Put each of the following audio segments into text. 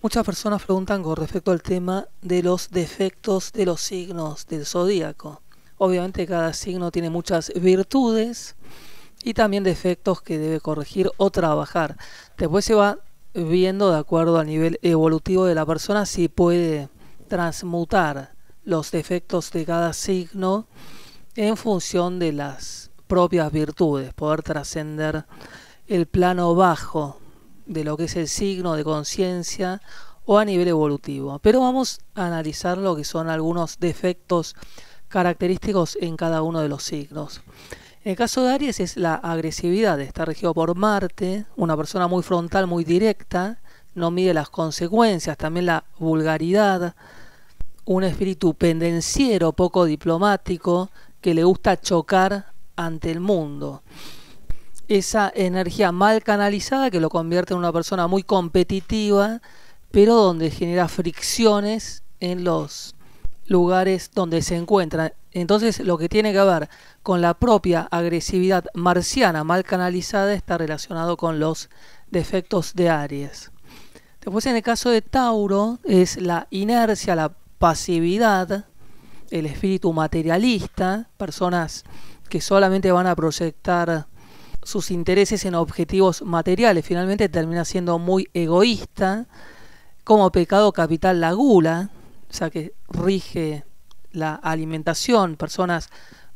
Muchas personas preguntan con respecto al tema de los defectos de los signos del zodíaco. Obviamente cada signo tiene muchas virtudes y también defectos que debe corregir o trabajar. Después se va viendo de acuerdo al nivel evolutivo de la persona si puede transmutar los defectos de cada signo en función de las propias virtudes, poder trascender el plano bajo de lo que es el signo de conciencia o a nivel evolutivo. Pero vamos a analizar lo que son algunos defectos característicos en cada uno de los signos. En el caso de Aries es la agresividad, está regido por Marte, una persona muy frontal, muy directa, no mide las consecuencias, también la vulgaridad, un espíritu pendenciero, poco diplomático, que le gusta chocar ante el mundo. Esa energía mal canalizada que lo convierte en una persona muy competitiva, pero donde genera fricciones en los lugares donde se encuentra. Entonces lo que tiene que ver con la propia agresividad marciana mal canalizada está relacionado con los defectos de Aries. Después en el caso de Tauro es la inercia, la pasividad, el espíritu materialista, personas que solamente van a proyectar sus intereses en objetivos materiales, finalmente termina siendo muy egoísta. Como pecado capital la gula, o sea que rige la alimentación, personas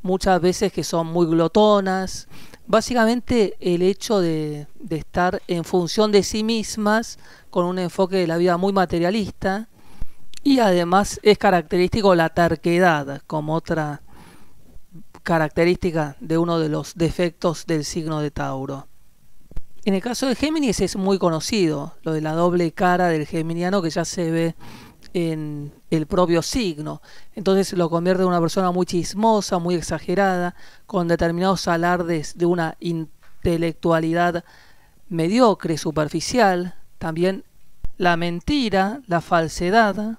muchas veces que son muy glotonas, básicamente el hecho de estar en función de sí mismas con un enfoque de la vida muy materialista, y además es característico la terquedad como otra característica de uno de los defectos del signo de Tauro. En el caso de Géminis es muy conocido lo de la doble cara del geminiano que ya se ve en el propio signo. Entonces lo convierte en una persona muy chismosa, muy exagerada, con determinados alardes de una intelectualidad mediocre, superficial. También la mentira, la falsedad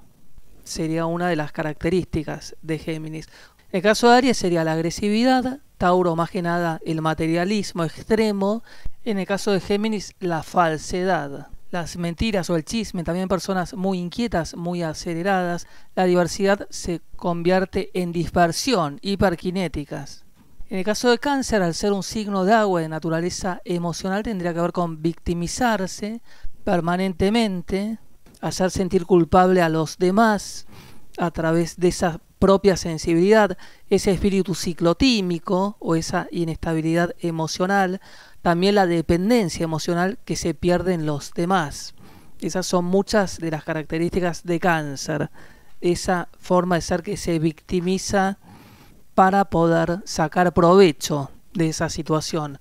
sería una de las características de Géminis. En el caso de Aries sería la agresividad, Tauro más que nada el materialismo extremo, en el caso de Géminis la falsedad, las mentiras o el chisme, también personas muy inquietas, muy aceleradas, la diversidad se convierte en dispersión, hiperkinéticas. En el caso de Cáncer, al ser un signo de agua de naturaleza emocional, tendría que ver con victimizarse permanentemente, hacer sentir culpable a los demás a través de esa propia sensibilidad, ese espíritu ciclotímico o esa inestabilidad emocional, también la dependencia emocional que se pierde en los demás. Esas son muchas de las características de Cáncer, esa forma de ser que se victimiza para poder sacar provecho de esa situación.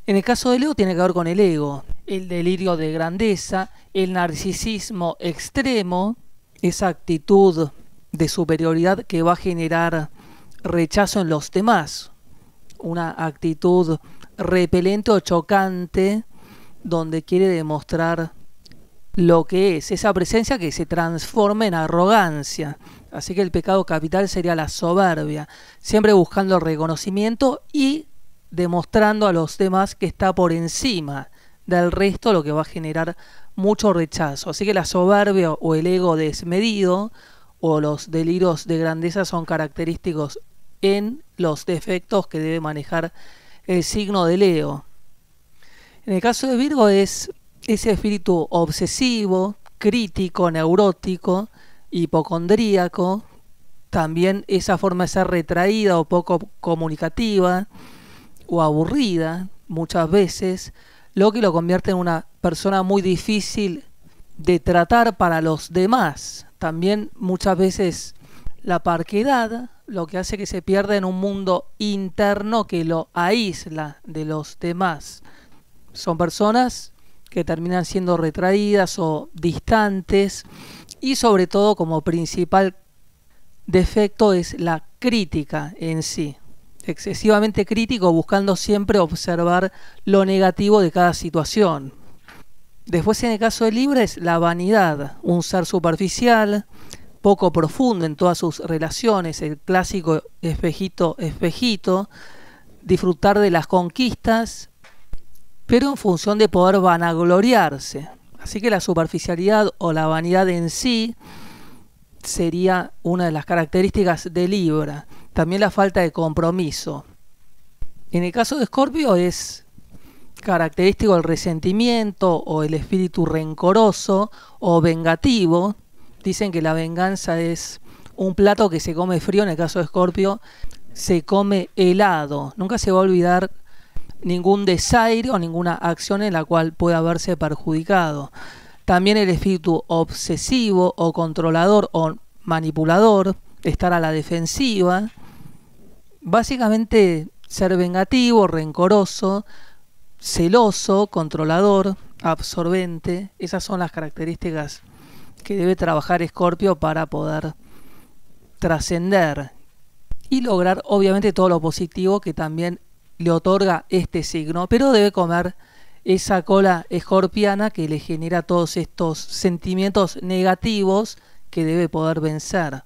En el caso de Leo tiene que ver con el ego, el delirio de grandeza, el narcisismo extremo, esa actitud de superioridad que va a generar rechazo en los demás, una actitud repelente o chocante donde quiere demostrar lo que es, esa presencia que se transforma en arrogancia. Así que el pecado capital sería la soberbia, siempre buscando el reconocimiento y demostrando a los demás que está por encima del resto, lo que va a generar mucho rechazo. Así que la soberbia o el ego desmedido o los delirios de grandeza son característicos en los defectos que debe manejar el signo de Leo. En el caso de Virgo es ese espíritu obsesivo, crítico, neurótico, hipocondríaco, también esa forma de ser retraída o poco comunicativa o aburrida muchas veces, lo que lo convierte en una persona muy difícil de tratar para los demás. También muchas veces la parquedad, lo que hace que se pierda en un mundo interno que lo aísla de los demás. Son personas que terminan siendo retraídas o distantes y sobre todo como principal defecto es la crítica en sí. Excesivamente crítico, buscando siempre observar lo negativo de cada situación. Después en el caso de Libra es la vanidad, un ser superficial, poco profundo en todas sus relaciones, el clásico espejito, espejito, disfrutar de las conquistas, pero en función de poder vanagloriarse. Así que la superficialidad o la vanidad en sí sería una de las características de Libra. También la falta de compromiso. En el caso de Escorpio es característico el resentimiento o el espíritu rencoroso o vengativo. Dicen que la venganza es un plato que se come frío. En el caso de Escorpio se come helado. Nunca se va a olvidar ningún desaire o ninguna acción en la cual pueda verse perjudicado. También el espíritu obsesivo o controlador o manipulador, estar a la defensiva. Básicamente ser vengativo, rencoroso, celoso, controlador, absorbente. Esas son las características que debe trabajar Escorpio para poder trascender y lograr obviamente todo lo positivo que también le otorga este signo, pero debe comer esa cola escorpiana que le genera todos estos sentimientos negativos que debe poder vencer.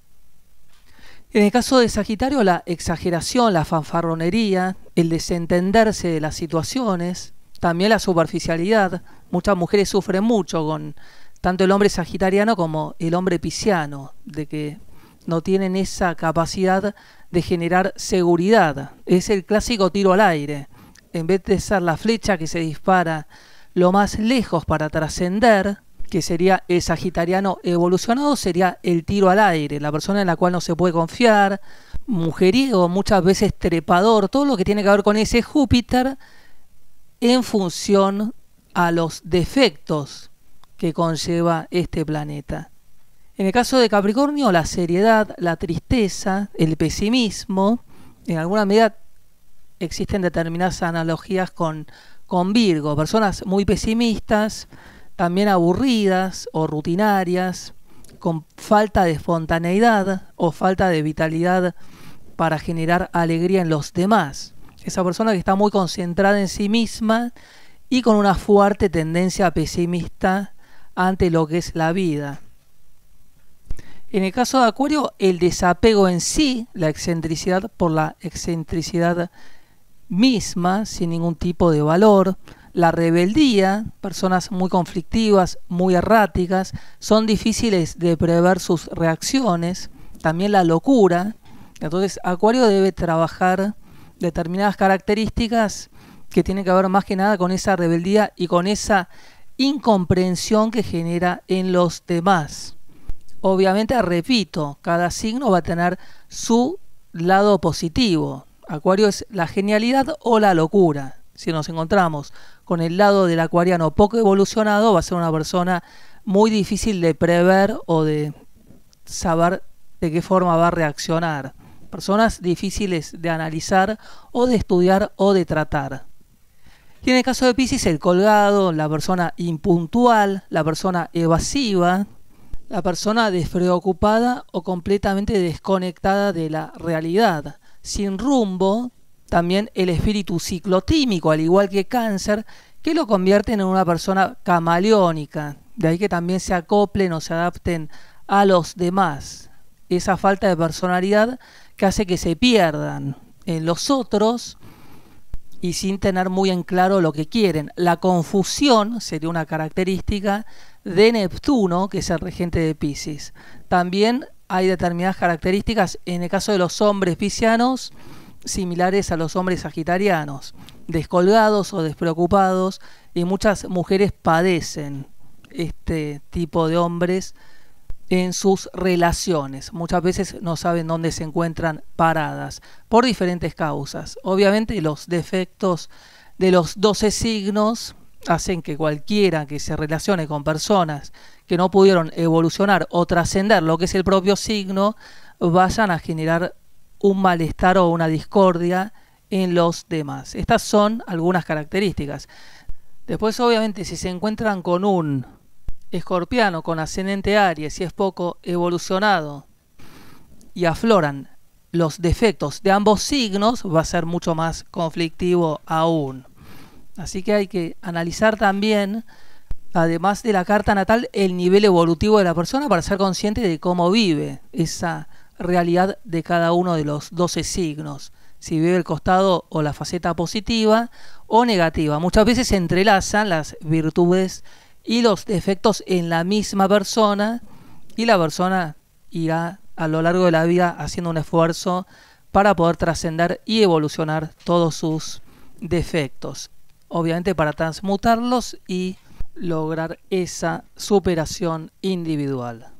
En el caso de Sagitario, la exageración, la fanfarronería, el desentenderse de las situaciones, también la superficialidad. Muchas mujeres sufren mucho con tanto el hombre sagitariano como el hombre pisciano, de que no tienen esa capacidad de generar seguridad. Es el clásico tiro al aire. En vez de ser la flecha que se dispara lo más lejos para trascender, que sería el sagitariano evolucionado, sería el tiro al aire, la persona en la cual no se puede confiar, mujeriego, muchas veces trepador, todo lo que tiene que ver con ese Júpiter en función a los defectos que conlleva este planeta. En el caso de Capricornio, la seriedad, la tristeza, el pesimismo, en alguna medida existen determinadas analogías con Virgo, personas muy pesimistas, también aburridas o rutinarias, con falta de espontaneidad o falta de vitalidad para generar alegría en los demás. Esa persona que está muy concentrada en sí misma y con una fuerte tendencia pesimista ante lo que es la vida. En el caso de Acuario, el desapego en sí, la excentricidad por la excentricidad misma, sin ningún tipo de valor, la rebeldía, personas muy conflictivas, muy erráticas, son difíciles de prever sus reacciones, también la locura. Entonces Acuario debe trabajar determinadas características que tienen que ver más que nada con esa rebeldía y con esa incomprensión que genera en los demás. Obviamente, repito, cada signo va a tener su lado positivo. Acuario es la genialidad o la locura. Si nos encontramos con el lado del acuariano poco evolucionado, va a ser una persona muy difícil de prever o de saber de qué forma va a reaccionar. Personas difíciles de analizar o de estudiar o de tratar. Y en el caso de Piscis, el colgado, la persona impuntual, la persona evasiva, la persona despreocupada o completamente desconectada de la realidad, sin rumbo. También el espíritu ciclotímico, al igual que Cáncer, que lo convierten en una persona camaleónica. De ahí que también se acoplen o se adapten a los demás. Esa falta de personalidad que hace que se pierdan en los otros y sin tener muy en claro lo que quieren. La confusión sería una característica de Neptuno, que es el regente de Piscis. También hay determinadas características en el caso de los hombres piscianos similares a los hombres sagitarianos, descolgados o despreocupados, y muchas mujeres padecen este tipo de hombres en sus relaciones. Muchas veces no saben dónde se encuentran paradas por diferentes causas. Obviamente los defectos de los 12 signos hacen que cualquiera que se relacione con personas que no pudieron evolucionar o trascender lo que es el propio signo vayan a generar un malestar o una discordia en los demás. Estas son algunas características. Después, obviamente, si se encuentran con un escorpiano con ascendente Aries y es poco evolucionado y afloran los defectos de ambos signos, va a ser mucho más conflictivo aún. Así que hay que analizar también, además de la carta natal, el nivel evolutivo de la persona para ser consciente de cómo vive esa realidad de cada uno de los 12 signos. Si vive el costado o la faceta positiva o negativa. Muchas veces se entrelazan las virtudes y los defectos en la misma persona, y la persona irá a lo largo de la vida haciendo un esfuerzo para poder trascender y evolucionar todos sus defectos, obviamente para transmutarlos y lograr esa superación individual.